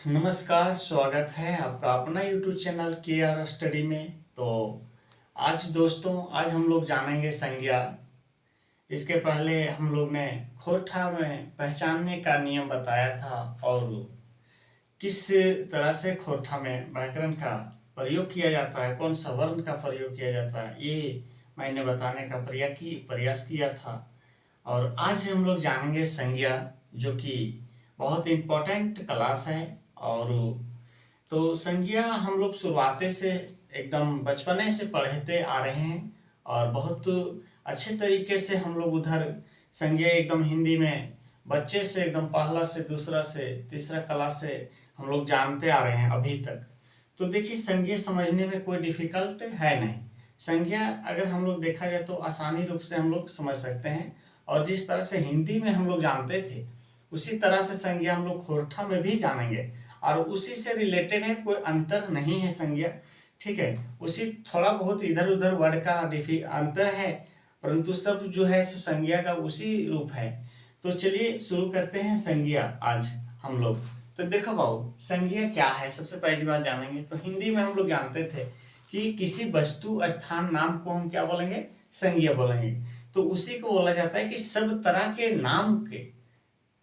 नमस्कार, स्वागत है आपका अपना YouTube चैनल KR स्टडी में। तो आज दोस्तों, आज हम लोग जानेंगे संज्ञा। इसके पहले हम लोग ने खोरठा में पहचानने का नियम बताया था और किस तरह से खोरठा में व्याकरण का प्रयोग किया जाता है, कौन सा वर्ण का प्रयोग किया जाता है, ये मैंने बताने का प्रयास किया था। और आज हम लोग जानेंगे संज्ञा, जो कि बहुत इम्पोर्टेंट क्लास है। और तो संज्ञा हम लोग शुरुआते से एकदम बचपने से पढ़ते आ रहे हैं और बहुत अच्छे तरीके से हम लोग उधर संज्ञा एकदम हिंदी में बच्चे से एकदम पहला से दूसरा से तीसरा क्लास से हम लोग जानते आ रहे हैं अभी तक। तो देखिए, संज्ञा समझने में कोई डिफिकल्ट है नहीं। संज्ञा अगर हम लोग देखा जाए तो आसानी रूप से हम लोग समझ सकते हैं, और जिस तरह से हिंदी में हम लोग जानते थे उसी तरह से संज्ञा हम लोग खोरठा में भी जानेंगे, और उसी से रिलेटेड है, कोई अंतर नहीं है संज्ञा। ठीक है, उसी थोड़ा बहुत इधर उधर वर्ड का अंतर है, परंतु सब जो है सो संज्ञा का उसी रूप है। तो चलिए शुरू करते हैं संज्ञा आज हम लोग। तो देखो बाबू, संज्ञा क्या है, सबसे पहली बात जानेंगे। तो हिंदी में हम लोग जानते थे कि किसी वस्तु स्थान नाम को हम क्या बोलेंगे, संज्ञा बोलेंगे। तो उसी को बोला जाता है कि सब तरह के नाम के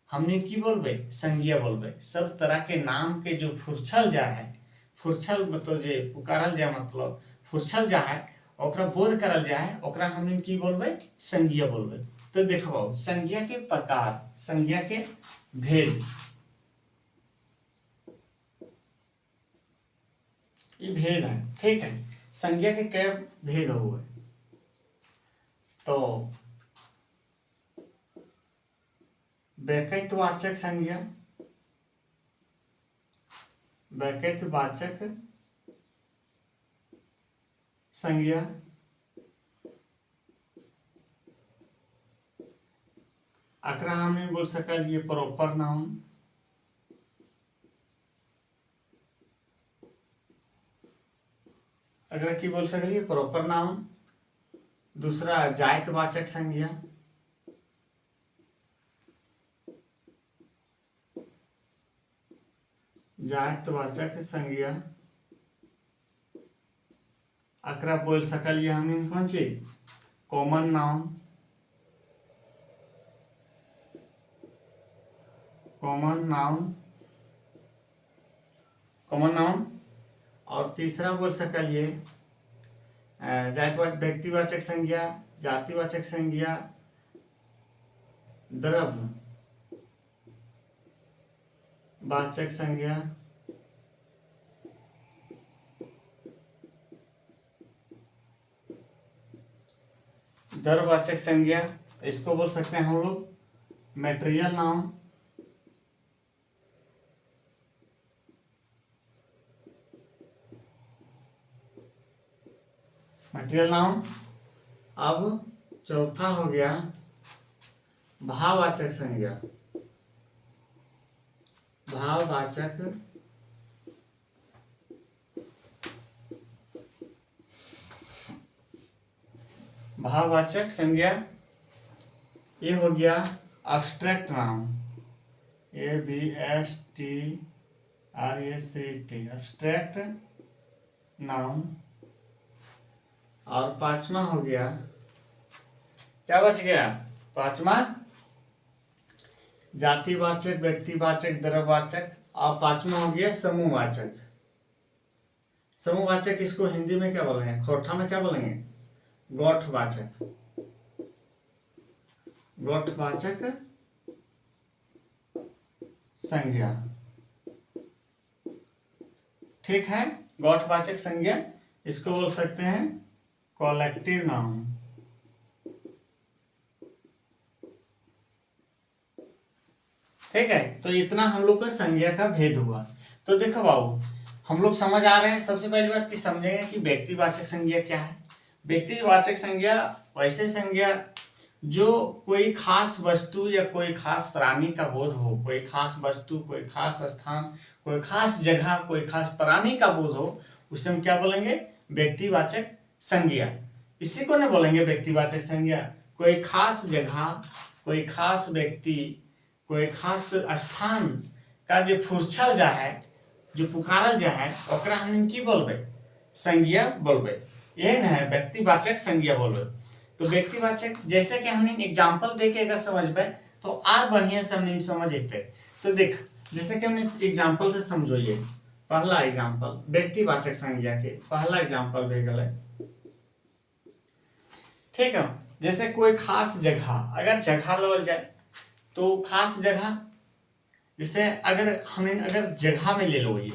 हमने की बोलबे, संज्ञा बोलबे। सब तरह के नाम के जो फुरछल जा है, फुरछल मतलब जे पुकारल जा, मतलब फुरछल जा है, ओकरा बोध करल जा है, ओकरा हमने की बोलबे, संज्ञा बोलबे। तो देखो संज्ञा के प्रकार, संज्ञा के भेद, ये भेद है। ठीक है, संज्ञा के कई भेद हुए। तो व्यक्तिवाचक संज्ञा, व्यक्तिवाचक संज्ञा, अकरा हमने बोल सकल ये प्रॉपर नाउन, अगर की बोल सकल ये प्रॉपर नाउन। दूसरा जातिवाचक संज्ञा, जातिवाचक संज्ञा, अकरा बोल सकल ये हमने कौन सी, common noun, common noun, common noun. और तीसरा बोल सकल ये जातिवाचक व्यक्तिवाचक संज्ञा, जातिवाचक संज्ञा, द्रव्य वाचक संज्ञा, द्रव्यवाचक संज्ञा। इसको बोल सकते हैं हम लोग मटेरियल नाउन, मटेरियल नाउन। अब चौथा हो गया भाववाचक संज्ञा, भाववाचक भाववाचक संज्ञा। ये हो गया abstract noun, ABSTRACT, abstract noun. और पांचवा हो गया, क्या बच गया, पांचवा जातिवाचक, व्यक्तिवाचक, द्रव्यवाचक। और पांचवा हो गया समूहवाचक। समूहवाचक इसको हिंदी में क्या बोलेंगे, खोरठा में क्या बोलेंगे, गौठवाचक, गौठवाचक संज्ञा। ठीक है, गौठवाचक संज्ञा इसको बोल सकते हैं कलेक्टिव नाउन। ठीक है, तो इतना हम लोग का संज्ञा का भेद हुआ। तो देखो बाबू, हम लोग समझ आ रहे हैं सबसे पहली बात कि समझेंगे कि व्यक्तिवाचक संज्ञा क्या है। व्यक्तिवाचक संज्ञा वैसे संज्ञा जो कोई खास वस्तु या कोई खास प्राणी का बोध हो, कोई खास वस्तु, कोई खास स्थान, कोई खास जगह, कोई खास प्राणी का बोध हो, उसे हम क्या बोलेंगे, व्यक्तिवाचक संज्ञा। इसी को न बोलेंगे व्यक्तिवाचक संज्ञा। कोई खास जगह, कोई खास व्यक्ति, कोई खास स्थान का जो फुरछल जा है, जो पुकारल जा है ओकरा हमने की बोलबे, संज्ञा बोलबे। ये ना है व्यक्तिवाचक संज्ञा बोलबे। तो व्यक्तिवाचक जैसे कि हमने एग्जांपल दे के अगर समझबे तो और बढ़िया से हमने समझ अते। तो देख जैसे कि हमने एग्जांपल से समझो, ये पहला एग्जांपल व्यक्तिवाचक संज्ञा के पहला एग्जांपल भे गए, ठीक है। जैसे कोई खास जगह, अगर जगह लेवल जाए तो खास जगह, जैसे अगर जगह में ले लो ये,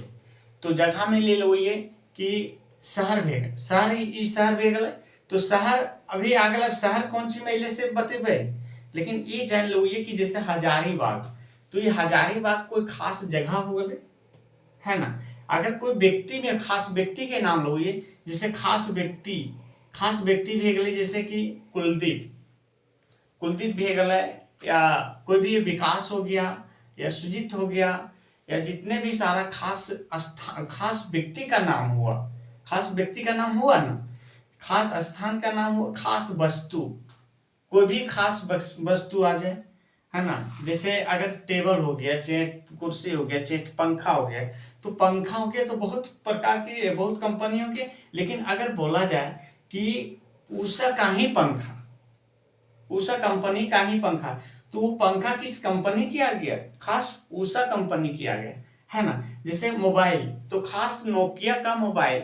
तो जगह में ले लो ये कि शहर भेग, शहर ई शहर भे गए। तो शहर अभी आगे शहर कौन सी मैले से बतेबे, लेकिन ये जान लो ये कि जैसे हजारीबाग, तो ये हजारीबाग कोई खास जगह हो गए, है ना। अगर कोई व्यक्ति में खास व्यक्ति के नाम लो ये, जैसे खास व्यक्ति भी गए, जैसे कि कुलदीप भी गए, या कोई भी विकास हो गया या सुजीत हो गया, या जितने भी सारा खास व्यक्ति का नाम हुआ, खास व्यक्ति का नाम हुआ ना, खास स्थान का नाम हुआ, खास वस्तु, कोई भी खास वस्तु आ जाए, है ना। जैसे अगर टेबल हो गया, चाहे कुर्सी हो गया, चाहे पंखा हो गया, तो पंखा हो गया तो बहुत प्रकार के, बहुत कंपनियों के। लेकिन अगर बोला जाए कि उषा का ही पंखा, उषा कंपनी का ही पंखा, तो वो पंखा किस कंपनी किया गया, खास उषा कंपनी किया गया, है ना। जैसे मोबाइल, तो खास नोकिया का मोबाइल,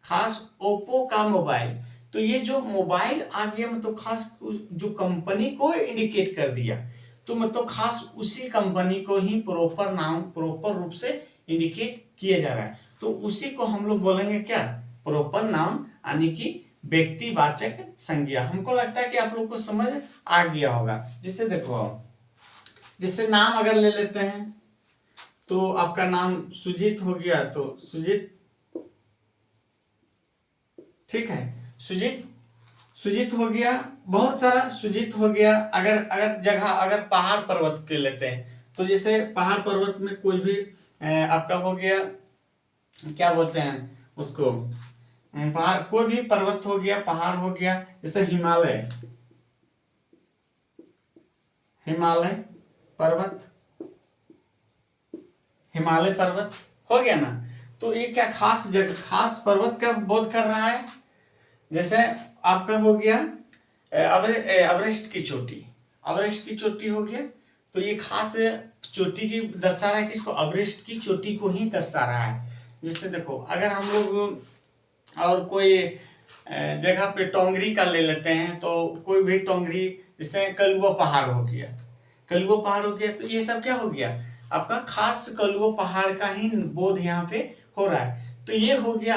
खास ओप्पो का मोबाइल। तो ये जो मोबाइल आ गया मतलब खास जो कंपनी को इंडिकेट कर दिया, तो मतलब खास उसी कंपनी को ही प्रॉपर नाम, प्रॉपर रूप से इंडिकेट किया जा रहा है। तो उसी को हम लोग बोलेंगे क्या, प्रॉपर नाम, यानी कि व्यक्तिवाचक संज्ञा। हमको लगता है कि आप लोग को समझ आ गया होगा। जैसे देखो, जैसे नाम अगर ले लेते हैं, तो आपका नाम सुजीत हो गया, तो सुजीत, ठीक है, सुजीत हो गया, बहुत सारा सुजीत हो गया। अगर जगह, अगर पहाड़ पर्वत के लेते हैं, तो जैसे पहाड़ पर्वत में कोई भी आपका हो गया, क्या बोलते हैं उसको, पहाड़, कोई भी पर्वत हो गया, पहाड़ हो गया, जैसे हिमालय पर्वत हो गया ना। तो ये क्या खास जगह, खास पर्वत का बोध कर रहा है। जैसे आपका हो गया एवरेस्ट की चोटी हो गया, तो ये खास चोटी की दर्शा रहा है, किसको, एवरेस्ट की चोटी को ही दर्शा रहा है। जैसे देखो, अगर हम लोग और कोई जगह पे टोंगरी का ले लेते हैं, तो कोई भी टोंगरी, जैसे कलुआ पहाड़ हो गया, तो ये सब क्या हो गया, आपका खास कलुआ पहाड़ का ही बोध यहाँ पे हो रहा है। तो ये हो गया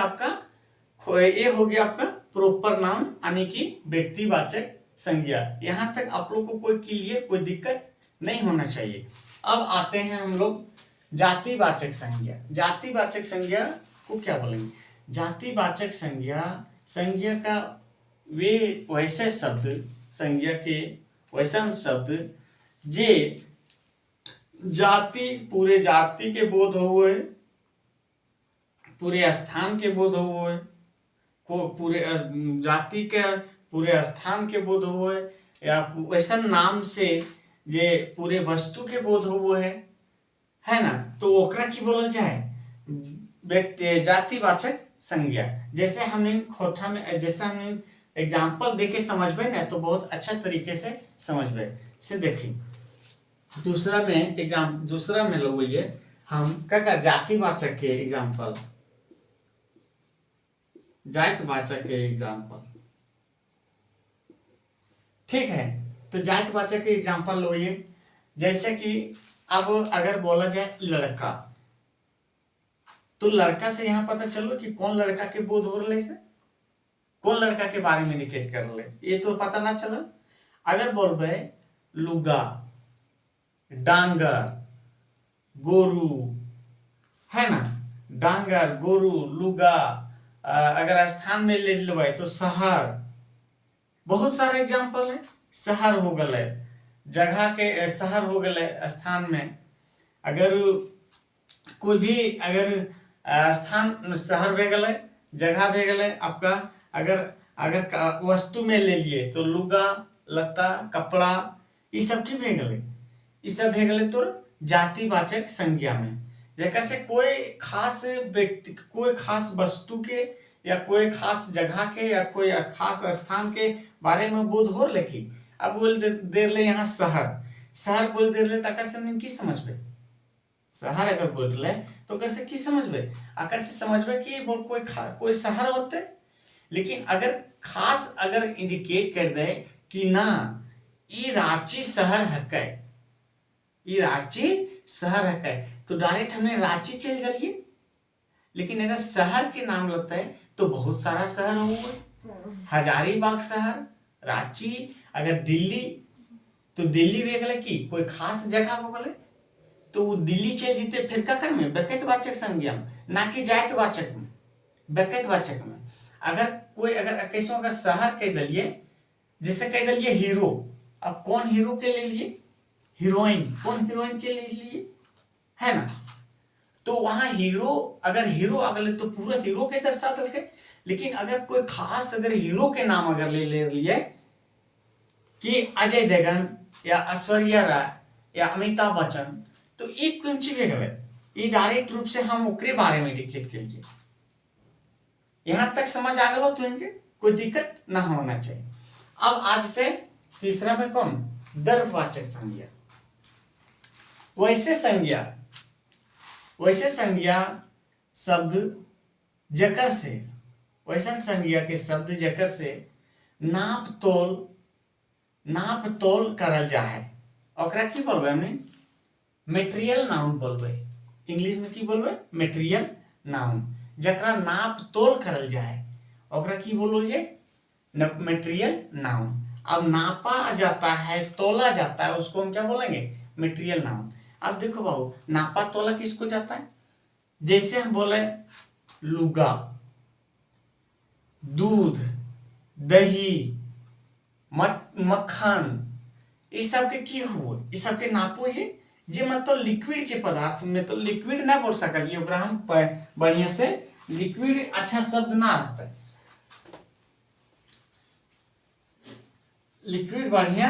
आपका प्रॉपर नाम, यानी कि व्यक्तिवाचक संज्ञा। यहाँ तक आप लोग को कोई क्लियर, कोई दिक्कत नहीं होना चाहिए। अब आते हैं हम लोग जातिवाचक संज्ञा को क्या बोलेंगे। जातिवाचक संज्ञा का वे वैसे शब्द, संज्ञा के वैसन शब्द जे पूरे जाति के बोध हुए, पूरे स्थान के बोध हुए, को पूरे जाति के पूरे स्थान के बोध हुए, या वैसा नाम से जे पूरे वस्तु के बोध हुए है ना, तो ओकरा की बोलल जाए व्यक्ति जातिवाचक संज्ञा। जैसे हमने खोटा में, जैसे हमने एग्जाम्पल देके समझबे ना, तो बहुत अच्छा तरीके से समझबे। से देखिए दूसरा में लोग ये हम क्या जातिवाचक के एग्जाम्पल, जातिवाचक के एग्जाम्पल, ठीक है। तो जातिवाचक के एग्जाम्पल लो ये, जैसे कि अब अगर बोला जाए लड़का, तो लड़का से यहाँ पता चलो कि कौन लड़का के बोध हो रहे से, कौन लड़का के बारे में इंडिकेट कर रहे, ये तो पता ना चला। अगर बोलबे लुगा, डांगर, गोरू, है ना, डांगर, गोरू, लुगा, अगर स्थान में ले लेबै तो शहर, बहुत सारे एग्जाम्पल है। शहर हो गए, जगह के शहर हो गए, स्थान में अगर कोई भी, अगर स्थान शहर भे गए, जगह भे गए आपका, अगर वस्तु में ले लिए तो लुगा, लत्ता, कपड़ा, ये सब की भे गए, ये सब भे गए तो जातिवाचक संज्ञा में। जेकर से कोई खास व्यक्ति, कोई खास वस्तु के या कोई खास जगह के या कोई खास स्थान के बारे में बोध हो लेकी। अब बोल दे ले यहाँ शहर, शहर बोल दे ले तकर से हमने की समझबे, शहर अगर बोल रहे तो कैसे की समझबे, अगर से समझबे कि बोल कोई शहर होते। लेकिन अगर खास अगर इंडिकेट कर दे कि ना ये रांची शहर है, ये रांची शहर है, तो डायरेक्ट हमने रांची चल गए। लेकिन अगर शहर के नाम लगता है तो बहुत सारा शहर होगा, हजारीबाग शहर, रांची। अगर दिल्ली तो दिल्ली भी गले की कोई खास जगह हो गए तो वो दिल्ली चल जीते, फिर ककर में व्यक्तिवाचक संज्ञा में, ना कि जातिवाचक में, व्यक्तिवाचक में। अगर कोई अगर कैसो अगर शहर कह दिलिए, जैसे कह दिलिए हीरो, अब कौन हीरो के ले लिए, हीरोइन, कौन हीरोइन के ले लिए, है ना। तो वहां हीरो, अगर हीरो अगले तो पूरा हीरो के दर्शा दल के। लेकिन अगर कोई खास अगर हीरो के नाम अगर ले लिए कि अजय देवगन या ऐश्वर्या राय या अमिताभ बच्चन, तो एक कुछ भी गले, ये डायरेक्ट रूप से हम ओकरे बारे में इंडिकेट कर लिए। यहां तक समझ आ गया तो इनके कोई दिक्कत ना होना चाहिए। अब आज से तीसरा में कौन, द्रव्यवाचक संज्ञा। वैसे संज्ञा शब्द जकर से, वैसन संज्ञा के शब्द जकर से नाप तोल करल जा है, ओकरा की बोलबे हमने, मेटेरियल नाउन बोलबे। इंग्लिश में की बोलबे, मेटेरियल नाउन। जकरा नाप तोल करल जाए ओकरा की बोलोगे, मेटेरियल नाउन। अब नापा जाता है, तोला जाता है, उसको हम क्या बोलेंगे, मेटेरियल नाउन। अब देखो बाबू, नापा तोला किसको जाता है, जैसे हम बोले लुगा, दूध, दही, मक्खन, इस सब के की हुए, इस सब के नापो ये जे मतलब लिक्विड के पदार्थ में, तो लिक्विड ना बोल सकल, ओकरा हम बढ़िया से लिक्विड अच्छा शब्द ना रहता है, लिक्विड बढ़िया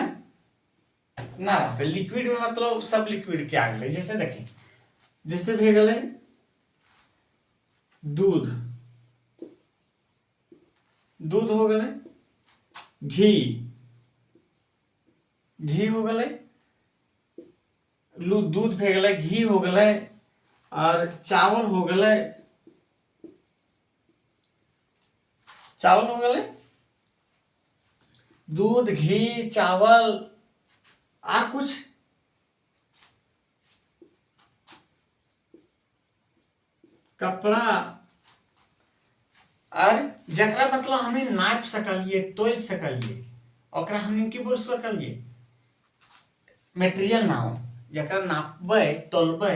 ना रहता। लिक्विड में मतलब सब लिक्विड के आ गए, जैसे देखें, जैसे भी गले दूध, दूध हो गए, घी हो गए, दूध भे गए, घी हो गए, और चावल हो गए, दूध, घी, चावल, और कुछ कपड़ा, और जकरा मतलब हमें नाप सकलिए, तोल सकलिए, ओकरा हमने की बोल सकलिए, मेटेरियल नाउन। जकरा नापबे तोलबे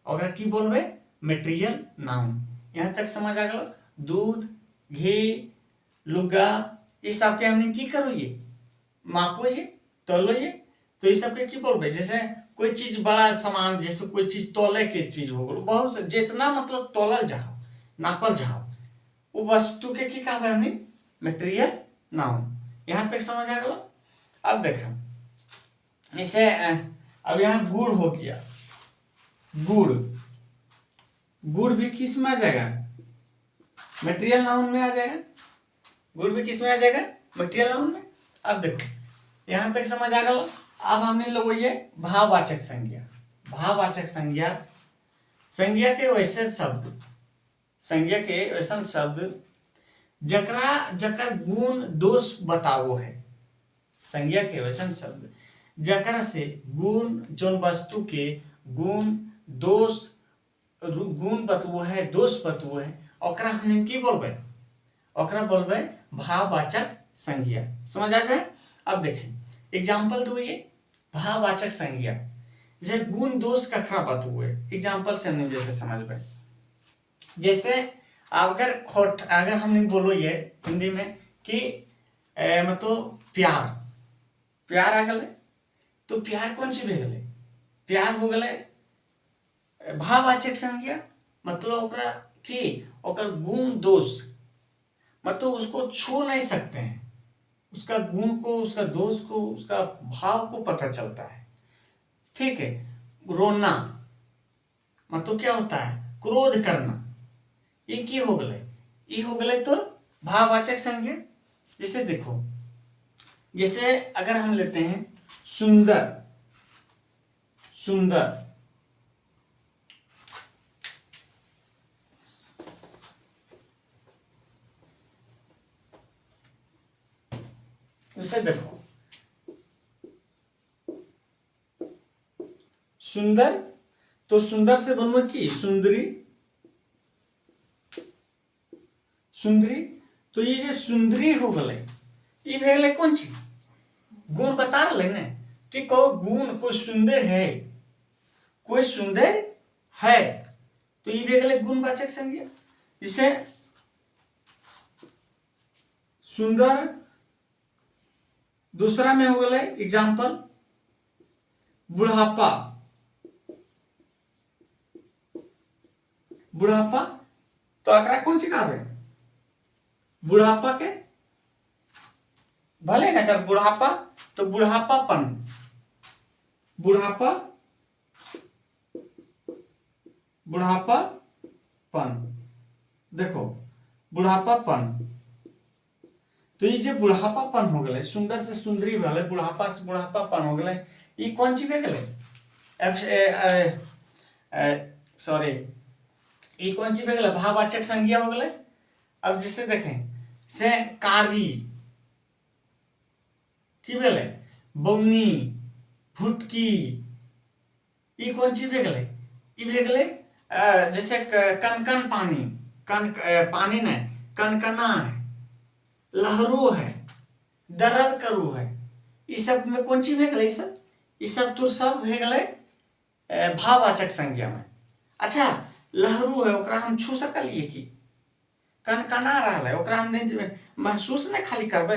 ओकरा की बोलबे, मेटेरियल नाउन। यहाँ तक समझ आ गया। दूध, घी, लुगा, इस सब के हमने की करो, ये मापो, ये तोलो, ये तो इस सब के की बोलबे। जैसे कोई चीज बड़ा सामान, जैसे कोई चीज तोले के चीज हो गलो, बहुत से जितना मतलब तोलल जाओ, नापल जाओ, वो वस्तु के की कहा हमने, मेटेरियल नाउन। यहाँ तक समझ आ गया। अब देखो इसे, अब यहाँ गुड़ हो गया, गुड़ भी किस में आ जाएगा, मटेरियल नाउन में आ जाएगा। गुड़ भी किस में आ जाएगा, मटेरियल नाउन में। अब देखो यहां तक समझ आ गया। अब हमने लोग ये भाववाचक संज्ञा, भाववाचक संज्ञा, संज्ञा के वैसे शब्द, संज्ञा के वैसन शब्द जकर गुण दोष बताओ है। संज्ञा के वैसन शब्द जकर से गुण, जोन वस्तु के गुण, दोष, गुण बतवो है, दोष बतवो है, ओकरा हमने की बोलबे, ओकरा बोलबे भाववाचक संज्ञा। समझ आ जाए। अब देखें एग्जाम्पल दो, ये भाववाचक संज्ञा जैसे गुण दोष कखरा बतवो है, एग्जाम्पल से हमने जैसे समझबे। जैसे अगर हमने बोलो ये हिंदी में कि मतलब प्यार आ गए, तो प्यार कौन सी भी गले, प्यार हो गए भाववाचक संज्ञा। मतलब ओकरा की ओकर गुण दोष, मतलब उसको छू नहीं सकते हैं, उसका गुण को, उसका दोष को, उसका भाव को पता चलता है। ठीक है। रोना, मतलब क्या होता है, क्रोध करना। ये की हो गए, ये हो गए तो भाववाचक संज्ञा। जैसे देखो, जैसे अगर हम लेते हैं सुंदर, सुंदर, जैसे देखो सुंदर, तो सुंदर से बनवा की सुंदरी, सुंदरी। तो ये जो सुंदरी हो गए, ये भेगले कौन चीज, गुण बता रहे ना कि कोई गुण, कोई सुंदर है, कोई सुंदर है, तो ये भेगले गुणवाचक संज्ञा। जैसे सुंदर, दूसरा में हो गए एग्जाम्पल बुढ़ापा, बुढ़ापा, तो अकरा कौन सी कहबे, बुढ़ापा के भले ना अगर बुढ़ापा तो बुढ़ापापन, बुढ़ापा, बुढ़ापापन, देखो बुढ़ापापन। तो ये जो बुढ़ापापन हो गए, सुंदर से सुंदरी भले, बुढ़ापा से बुढ़ापापन हो गए, ये कौन सी भेगले, सॉरी, ये कौन सी भेगले, भाववाचक संज्ञा हो गए। अब जिससे देखें से कारी की भेले, बौनी, भुटकी, ये कौन सी भेगले, ये भेगले जैसे कनकन पानी, कन पानी ने कनकना है, लहरू है, दर्द करू है, ये सब में कौन सी भेगले, ये सब तो सब भेगले भाववाचक संज्ञा में। अच्छा, लहरू है ओकरा हम छू सकलिए कि, कनकना रहा है ओकरा हम नहीं महसूस नहीं खाली करबे,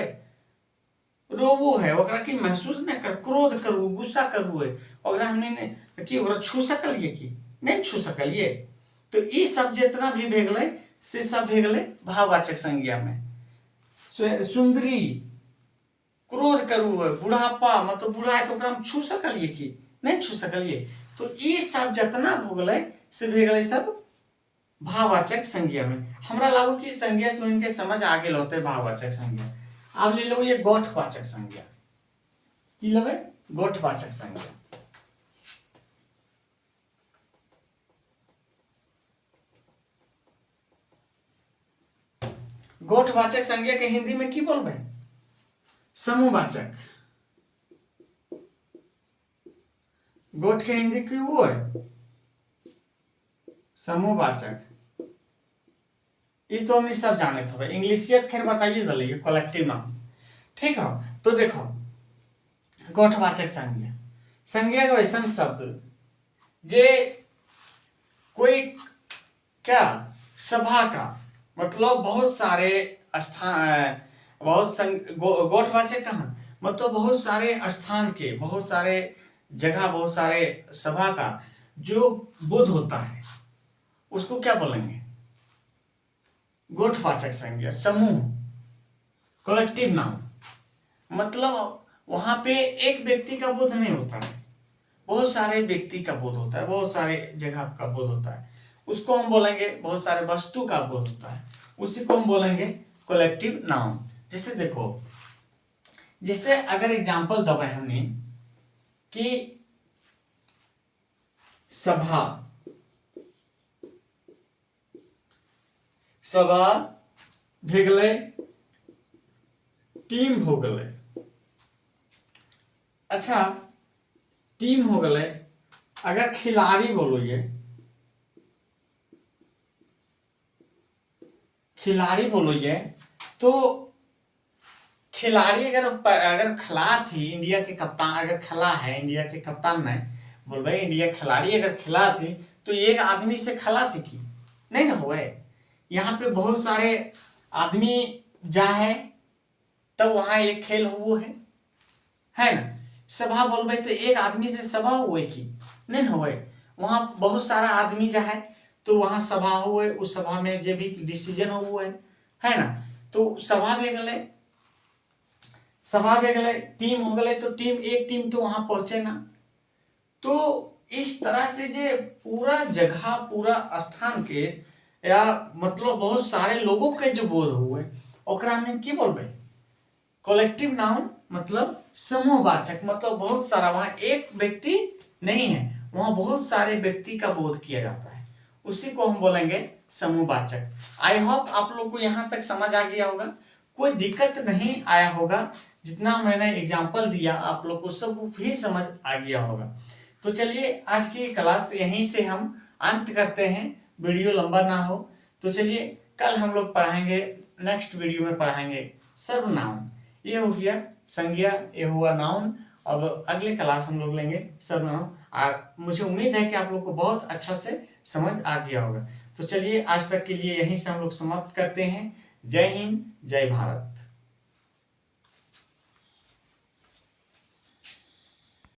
रोवो है ओकरा की महसूस नहीं कर, क्रोध करू, गुस्सा करू है ओकरा हम नहीं कि ओकरा छू सकलिए कि नहीं छू सकलिए। तो ये सब जितना भी भेगले से सब भेगले भाववाचक संज्ञा में। सुंदरी, क्रोध करू है, बुढ़ापा मतलब बूढ़ा है तो ओकरा हम छू सकलिए कि नहीं छू सकलिए। तो ये सब जितना भोगले से भेगले सब भाववाचक संज्ञा में। हमरा लागू की संज्ञा तो इनके समझ आगे होते भाववाचक संज्ञा। अब ले लो ये गोठवाचक संज्ञा, की लेबे, गोठवाचक संज्ञा। गोठवाचक संज्ञा के हिंदी में की बोलबे, समूहवाचक। गोठ के हिंदी की वो है समूहवाचक। ये तो हमने सब जाने थे, इंग्लिशियत खैर बताइए दलिए, कलेक्टिव नाम, ठीक है। तो देखो गोठवाचक संज्ञा, संज्ञा का ऐसा शब्द जे कोई क्या सभा का मतलब बहुत सारे स्थान, गोठवाचक कहाँ मतलब बहुत सारे स्थान के, बहुत सारे जगह, बहुत सारे सभा का जो बोध होता है उसको क्या बोलेंगे, गोठवाचक संज्ञा, समूह, कलेक्टिव नाउन। मतलब वहां पे एक व्यक्ति का बोध नहीं होता है, बहुत सारे व्यक्ति का बोध होता है, बहुत सारे जगह का बोध होता है, उसको हम बोलेंगे, बहुत सारे वस्तु का बोध होता है, उसी को हम बोलेंगे कलेक्टिव नाउन। जैसे देखो, जैसे अगर एग्जांपल दबे हमने कि सभा, सभा भेगले, टीम हो गए। अच्छा, टीम हो गए, अगर खिलाड़ी बोलोगे, खिलाड़ी बोलोगे तो खिलाड़ी अगर खिला थी इंडिया के कप्तान, अगर खिला है इंडिया के कप्तान ने बोल भाई इंडिया खिलाड़ी अगर खिला थी तो एक आदमी से खिला थी कि नहीं ना हुए, यहाँ पे बहुत सारे आदमी जा है तब वहां एक खेल हुआ है ना। सभा बोलबे तो एक आदमी से सभा हुए कि नहीं ना हुए, वहां बहुत सारा आदमी जा है तो वहां सभा हुए, उस सभा में जो भी डिसीजन हुआ है ना, तो सभा में गए, सभा में गए, टीम हो गए तो टीम, एक टीम तो वहां पहुंचे ना। तो इस तरह से जे पूरा जगह पूरा स्थान के या मतलब बहुत सारे लोगों के जो बोध हुए ओकरा में की बोलबे कलेक्टिव नाउन मतलब समूहवाचक, मतलब बहुत सारा, वहां एक व्यक्ति नहीं है, वहां बहुत सारे व्यक्ति का बोध किया जाता है, उसी को हम बोलेंगे समूहवाचक। आई होप आप लोग को यहाँ तक समझ आ गया होगा, कोई दिक्कत नहीं आया होगा, जितना मैंने एग्जाम्पल दिया आप लोग को सब भी समझ आ गया होगा। तो चलिए आज की क्लास यहीं से हम अंत करते हैं, वीडियो लंबा ना हो। तो चलिए कल हम लोग पढ़ाएंगे, नेक्स्ट वीडियो में पढ़ाएंगे सर्वनाउन। ये हो गया संज्ञा, ये हुआ नाउन। अब अगले क्लास हम लोग लेंगे सर्वनाउन। और मुझे उम्मीद है कि आप लोग को बहुत अच्छा से समझ आ गया होगा। तो चलिए आज तक के लिए यहीं से हम लोग समाप्त करते हैं। जय हिंद, जय भारत।